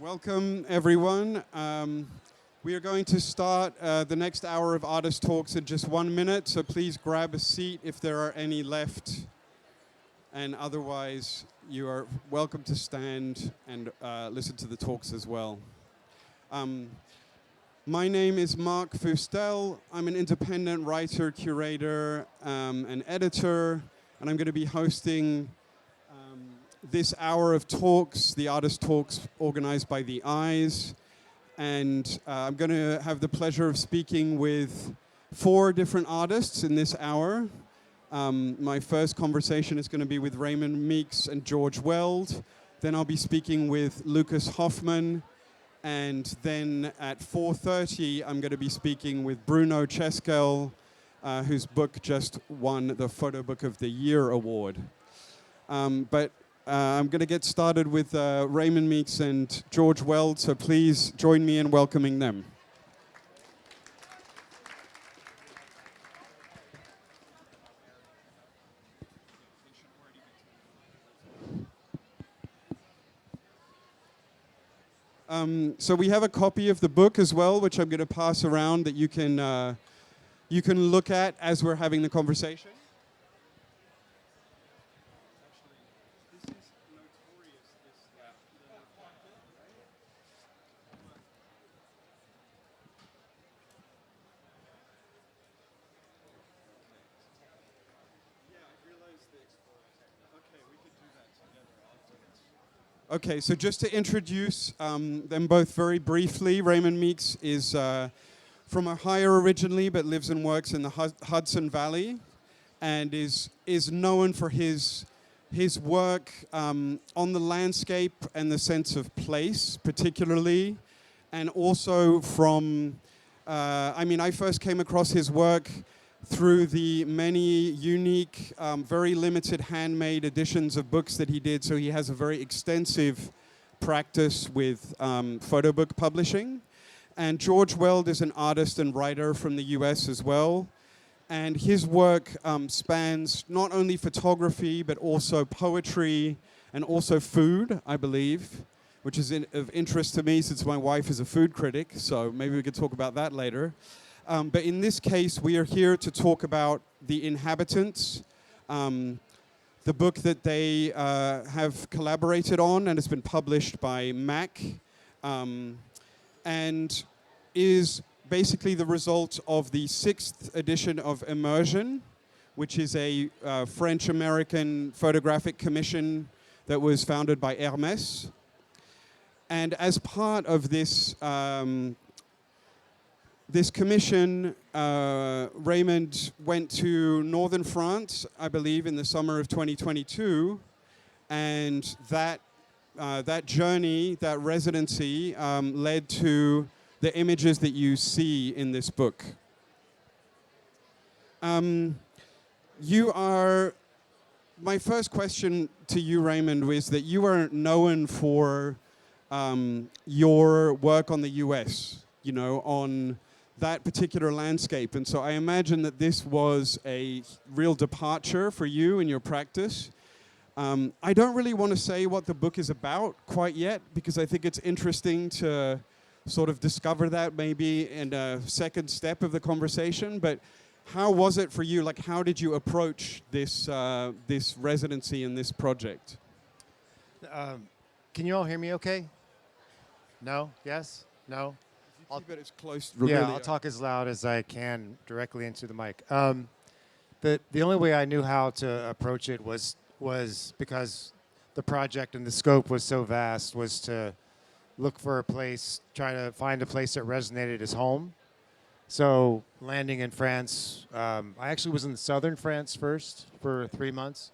Welcome, everyone. We are going to start the next hour of artist talks in just 1 minute, so please grab a seat if there are any left. And otherwise, you are welcome to stand and listen to the talks as well. My name is Mark Fustel. I'm an independent writer, curator, and editor, and I'm going to be hosting this hour of talks, the artist talks organized by The Eyes. And I'm going to have the pleasure of speaking with 4 different artists in this hour. My first conversation is going to be with Raymond, Meeks, and George Weld. Then I'll be speaking with Lucas Hoffman. And then at 4:30, I'm going to be speaking with Bruno Cheskel, whose book just won the Photo Book of the Year award. I'm going to get started with Raymond Meeks and George Weld, so please join me in welcoming them. So we have a copy of the book as well, which I'm going to pass around that you can look at as we're having the conversation. Okay, so just to introduce them both very briefly, Raymond Meeks is from Ohio originally, but lives and works in the Hudson Valley, and is known for his work on the landscape and the sense of place, particularly, and also from. I first came across his work through the many unique, very limited handmade editions of books that he did. So he has a very extensive practice with photo book publishing. And George Weld is an artist and writer from the US as well. And his work spans not only photography, but also poetry and also food, I believe, which is of interest to me since my wife is a food critic. So maybe we could talk about that later. But in this case, we are here to talk about The Inhabitants, the book that they have collaborated on and has been published by Mack, and is basically the result of the 6th edition of Immersion, which is a French-American photographic commission that was founded by Hermès. And as part of this this commission, Raymond went to northern France, I believe, in the summer of 2022, and that journey, that residency, led to the images that you see in this book. My first question to you, Raymond, was that you are known for your work on the US, on that particular landscape. And so I imagine that this was a real departure for you in your practice. I don't really want to say what the book is about quite yet, because I think it's interesting to sort of discover that maybe in a second step of the conversation. But how was it for you? Like, how did you approach this this residency and this project? Can you all hear me okay? No? Yes? No? Keep it as close. I'll talk as loud as I can directly into the mic. The only way I knew how to approach it was because the project and the scope was so vast, was to look for a place, try to find a place that resonated as home. So landing in France, I actually was in southern France first for 3 months,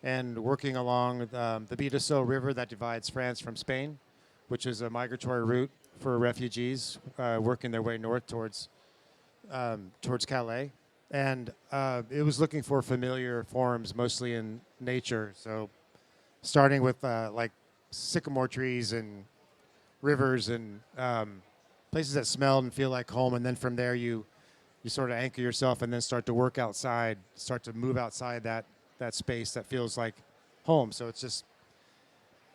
and working along the Bidassoa River that divides France from Spain, which is a migratory route for refugees working their way north towards Calais. And it was looking for familiar forms, mostly in nature. So starting with like sycamore trees and rivers and places that smell and feel like home. And then from there you sort of anchor yourself and then start to work outside, start to move outside that space that feels like home. So it's just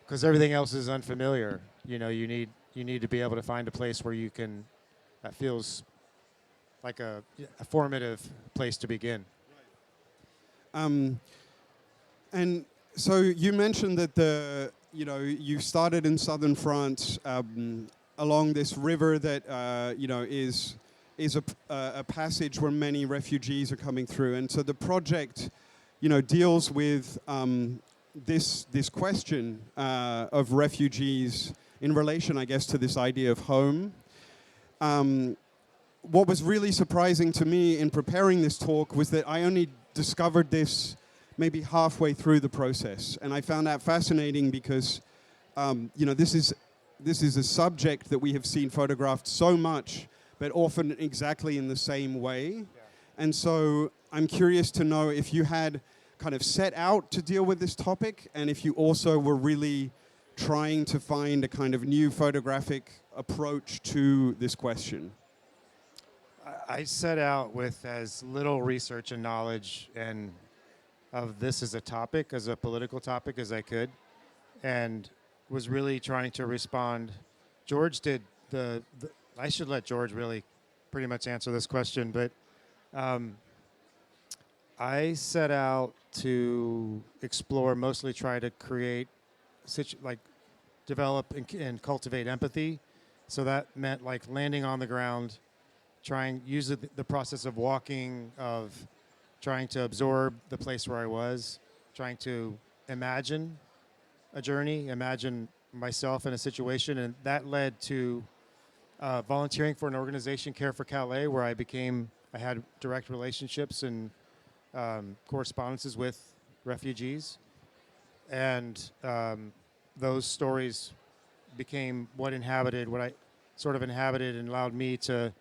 because everything else is unfamiliar. You know, you need to be able to find a place where you can that feels like a formative place to begin. Um, and so you mentioned that you started in southern France along this river that is a passage where many refugees are coming through, and so the project deals with this question of refugees in relation, I guess, to this idea of home. What was really surprising to me in preparing this talk was that I only discovered this maybe halfway through the process, and I found that fascinating because this is a subject that we have seen photographed so much, but often exactly in the same way. Yeah. And so I'm curious to know if you had kind of set out to deal with this topic, and if you also were really trying to find a kind of new photographic approach to this question. I set out with as little research and knowledge and of this as a topic, as a political topic, as I could, and was really trying to respond. George did I should let George really pretty much answer this question, but I set out to explore, mostly try to create, develop and cultivate empathy. So that meant like landing on the ground, use the process of walking, of trying to absorb the place where I was, trying to imagine a journey, imagine myself in a situation, and that led to volunteering for an organization, Care for Calais, where I had direct relationships and correspondences with refugees, and those stories became what I sort of inhabited and allowed me to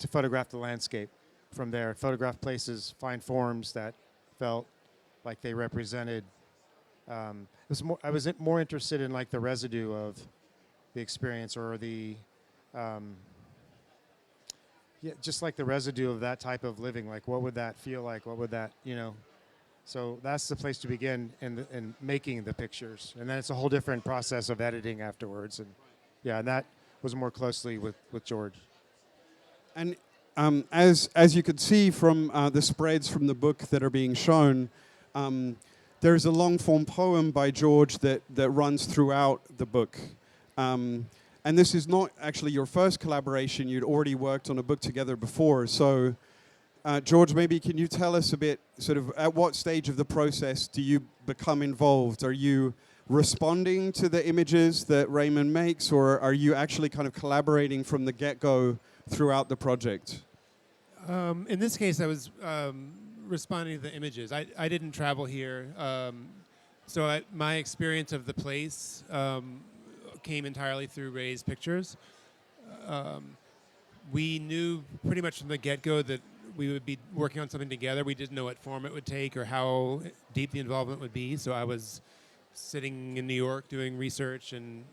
photograph the landscape from there, photograph places, find forms that felt like they represented. I was more interested in like the residue of the experience, or just like the residue of that type of living. Like, what would that feel like? What would that, So that's the place to begin in making the pictures, and then it's a whole different process of editing afterwards. And and that was more closely with George. And as you could see from the spreads from the book that are being shown, there's a long-form poem by George that runs throughout the book. And this is not actually your first collaboration. You'd already worked on a book together before. So, George, maybe can you tell us a bit, sort of, at what stage of the process do you become involved? Are you responding to the images that Raymond makes, or are you actually kind of collaborating from the get-go throughout the project? In this case, I was responding to the images. I didn't travel here, so my experience of the place came entirely through Ray's pictures. We knew pretty much from the get-go that we would be working on something together. We didn't know what form it would take or how deep the involvement would be, so I was sitting in New York doing research and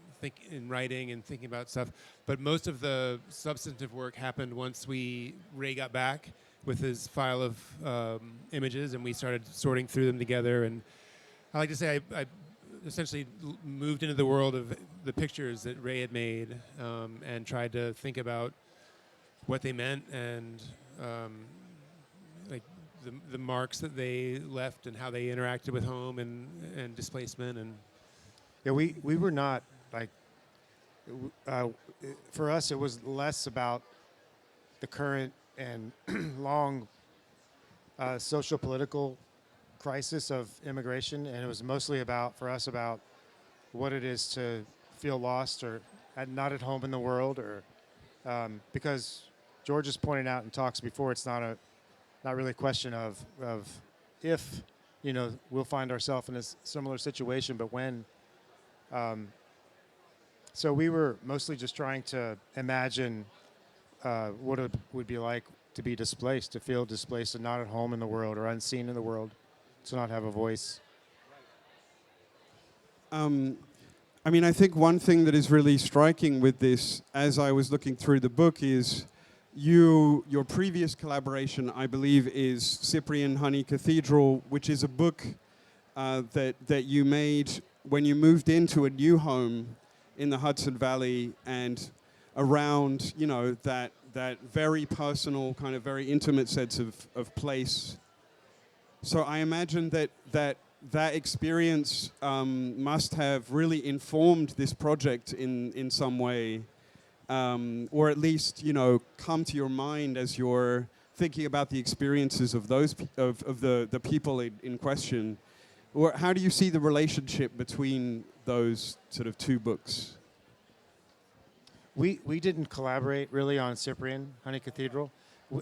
writing and thinking about stuff. But most of the substantive work happened once Ray got back with his file of images, and we started sorting through them together. And I like to say I essentially moved into the world of the pictures that Ray had made, and tried to think about what they meant and like the marks that they left and how they interacted with home and displacement. And we were not like for us it was less about the current and long social political crisis of immigration, and it was mostly about what it is to feel lost or not at home in the world, or because George has pointed out in talks before, it's not really a question of if we'll find ourselves in a similar situation, but when. So we were mostly just trying to imagine what it would be like to be displaced, to feel displaced and not at home in the world or unseen in the world, to not have a voice. I mean, I think one thing that is really striking with this, as I was looking through the book, is your previous collaboration, I believe, is Cyprian Honey Cathedral, which is a book that you made when you moved into a new home in the Hudson Valley and around, you know, that very personal, kind of very intimate sense of place. So I imagine that experience must have really informed this project in some way, or at least, you know, come to your mind as you're thinking about the experiences of those of the people in question. Or how do you see the relationship between those sort of two books? We didn't collaborate really on Cyprian, Honey Cathedral.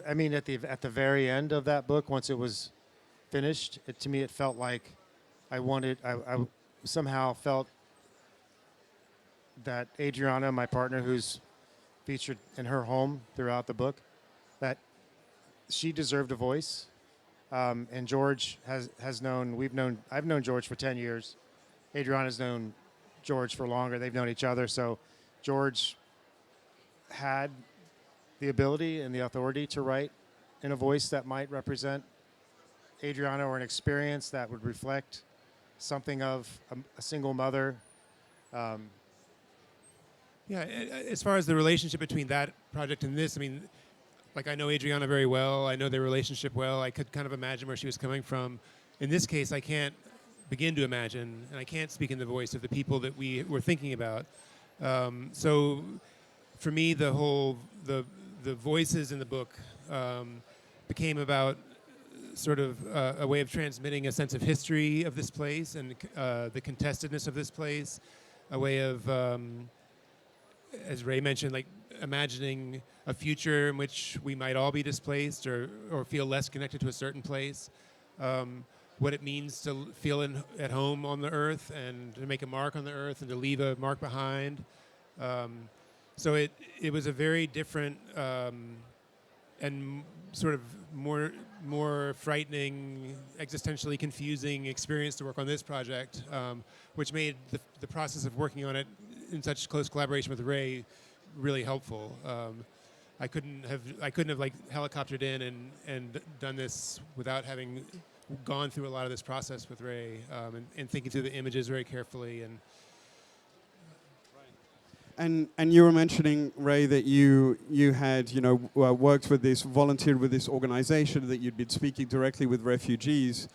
I mean, at the very end of that book, once it was finished, to me it felt like I somehow felt that Adriana, my partner, who's featured in her home throughout the book, that she deserved a voice. And George has known, I've known George for 10 years. Adriana's known George for longer. They've known each other. So George had the ability and the authority to write in a voice that might represent Adriana, or an experience that would reflect something of a single mother. Yeah, as far as the relationship between that project and this, I mean, like, I know Adriana very well. I know their relationship well. I could kind of imagine where she was coming from. In this case, I can't begin to imagine, and I can't speak in the voice of the people that we were thinking about. So for me, the voices in the book became about sort of a way of transmitting a sense of history of this place and the contestedness of this place, a way of, as Ray mentioned, like imagining a future in which we might all be displaced or feel less connected to a certain place, what it means to feel at home on the earth and to make a mark on the earth and to leave a mark behind. So it was a very different and sort of more frightening, existentially confusing experience to work on this project, which made the process of working on it in such close collaboration with Ray really helpful. I couldn't have like helicoptered in and done this without having gone through a lot of this process with Ray, and thinking through the images very carefully. And you were mentioning, Ray, that you had, you know, worked with this, volunteered with this organization, that you'd been speaking directly with refugees.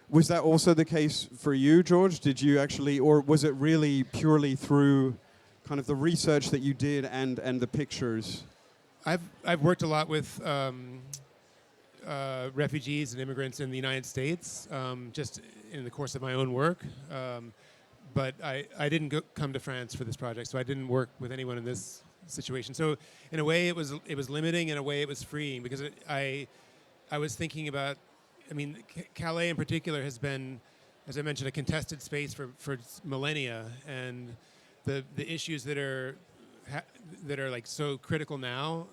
Was that also the case for you, George? Did you actually, or was it really purely through kind of the research that you did and the pictures? I've worked a lot with refugees and immigrants in the United States, just in the course of my own work. But I didn't come to France for this project, so I didn't work with anyone in this situation. So in a way, it was limiting. In a way, it was freeing, because I was thinking about, I mean, Calais in particular has been, as I mentioned, a contested space for millennia, and the issues that are like so critical now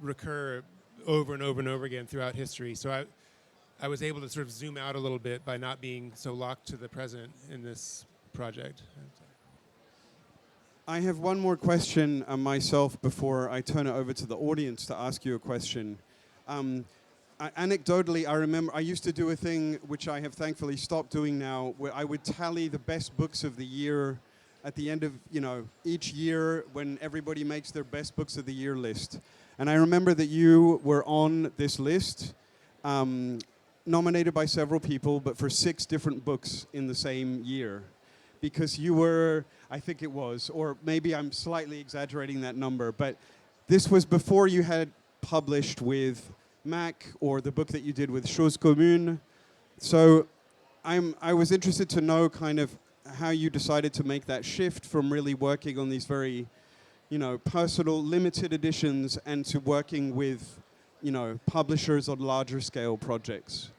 recur over and over and over again throughout history. So I was able to sort of zoom out a little bit by not being so locked to the present in this project. I have one more question myself before I turn it over to the audience to ask you a question. Anecdotally, I remember I used to do a thing which I have thankfully stopped doing now, where I would tally the best books of the year at the end of, you know, each year when everybody makes their best books of the year list. And I remember that you were on this list, nominated by several people, but for 6 different books in the same year. Because you were, I think it was, or maybe I'm slightly exaggerating that number, but this was before you had published with Mack or the book that you did with Choses Communes. So I was interested to know kind of how you decided to make that shift from really working on these very, you know, personal, limited editions and to working with, you know, publishers on larger scale projects.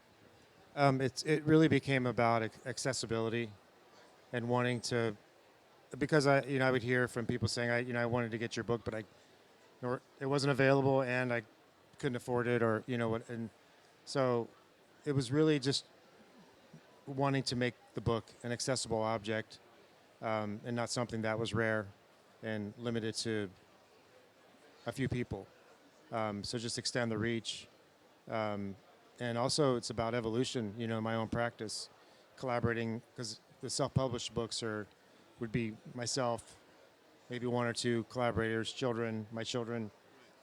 It really became about accessibility and wanting to, because I would hear from people saying I wanted to get your book, but it wasn't available and I couldn't afford it, or and so it was really just wanting to make the book an accessible object, and not something that was rare and limited to a few people. So just extend the reach. And also it's about evolution, in my own practice, collaborating, because the self-published books would be myself, maybe one or two collaborators, my children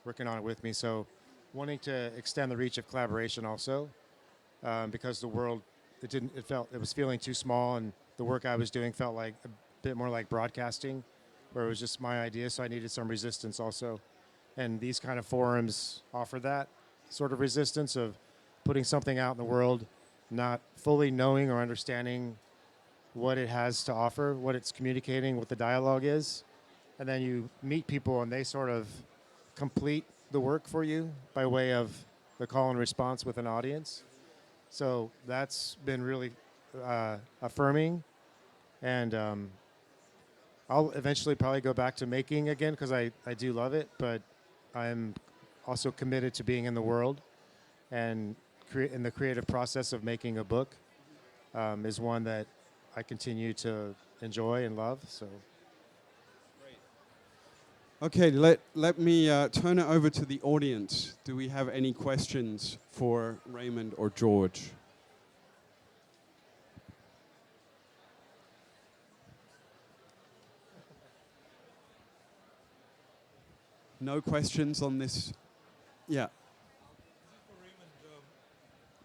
working on it with me. So wanting to extend the reach of collaboration also, because the world, it was feeling too small, and the work I was doing felt like a bit more like broadcasting, where it was just my idea, so I needed some resistance also. And these kind of forums offer that sort of resistance of putting something out in the world, not fully knowing or understanding what it has to offer, what it's communicating, what the dialogue is. And then you meet people and they sort of complete the work for you by way of the call and response with an audience. So that's been really affirming. And I'll eventually probably go back to making again because I do love it, but I'm also committed to being in the world, and in the creative process of making a book is one that I continue to enjoy and love. So, Okay, let me turn it over to the audience. Do we have any questions for Raymond or George? No questions on this? Yeah.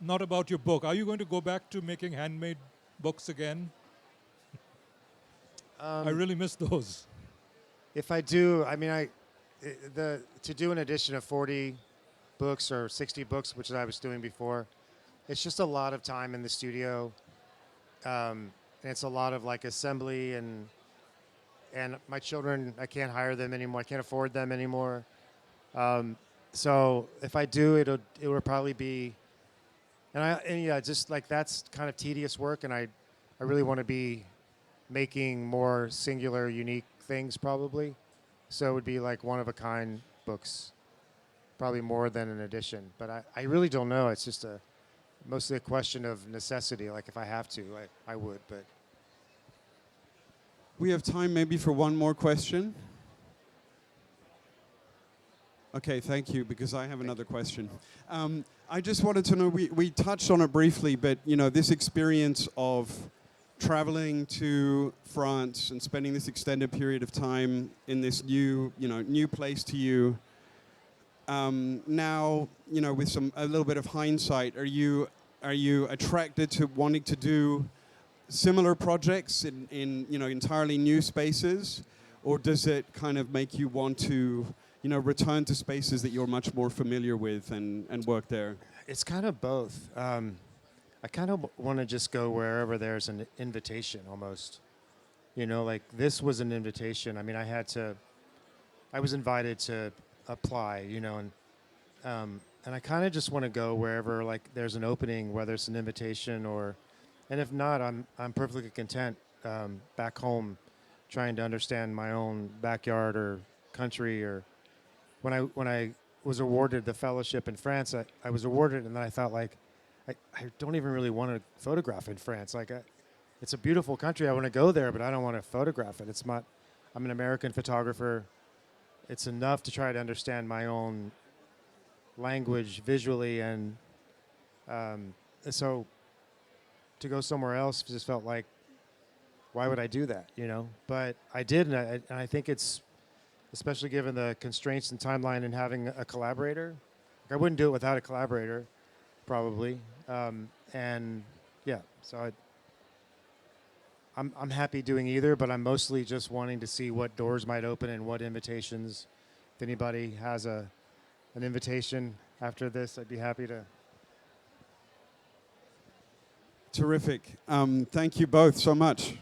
Not about your book. Are you going to go back to making handmade books again? I really miss those. if I do, I mean, to do an edition of 40 books or 60 books, which I was doing before, it's just a lot of time in the studio. And it's a lot of like assembly, and my children, I can't hire them anymore. I can't afford them anymore. So if I do, it will probably be, and yeah, just like that's kind of tedious work, and I really want to be making more singular, unique things probably. So it would be like one-of-a-kind books, probably more than an edition. But I really don't know. It's just mostly a question of necessity. Like if I have to, I would. But We have time maybe for one more question. Okay, thank you, because I have another question. I just wanted to know, we touched on it briefly, but this experience of traveling to France and spending this extended period of time in this new place to you. Now, with a little bit of hindsight, are you attracted to wanting to do similar projects in entirely new spaces, or does it kind of make you want to return to spaces that you're much more familiar with and work there? it's kind of both. I kind of want to just go wherever there's an invitation almost. Like this was an invitation. I mean, I was invited to apply, and I kind of just want to go wherever like there's an opening, whether it's an invitation and if not, I'm perfectly content back home, trying to understand my own backyard or country. Or when I was awarded the fellowship in France, I was awarded, and then I thought like, I don't even really want to photograph in France. Like, it's a beautiful country. I want to go there, but I don't want to photograph it. I'm an American photographer. It's enough to try to understand my own language visually, and so to go somewhere else just felt like, why would I do that? But I did, and I think it's, especially given the constraints and timeline and having a collaborator. I wouldn't do it without a collaborator, probably. And yeah, so I'm happy doing either, but I'm mostly just wanting to see what doors might open and what invitations. If anybody has an invitation after this, I'd be happy to. Terrific. Thank you both so much.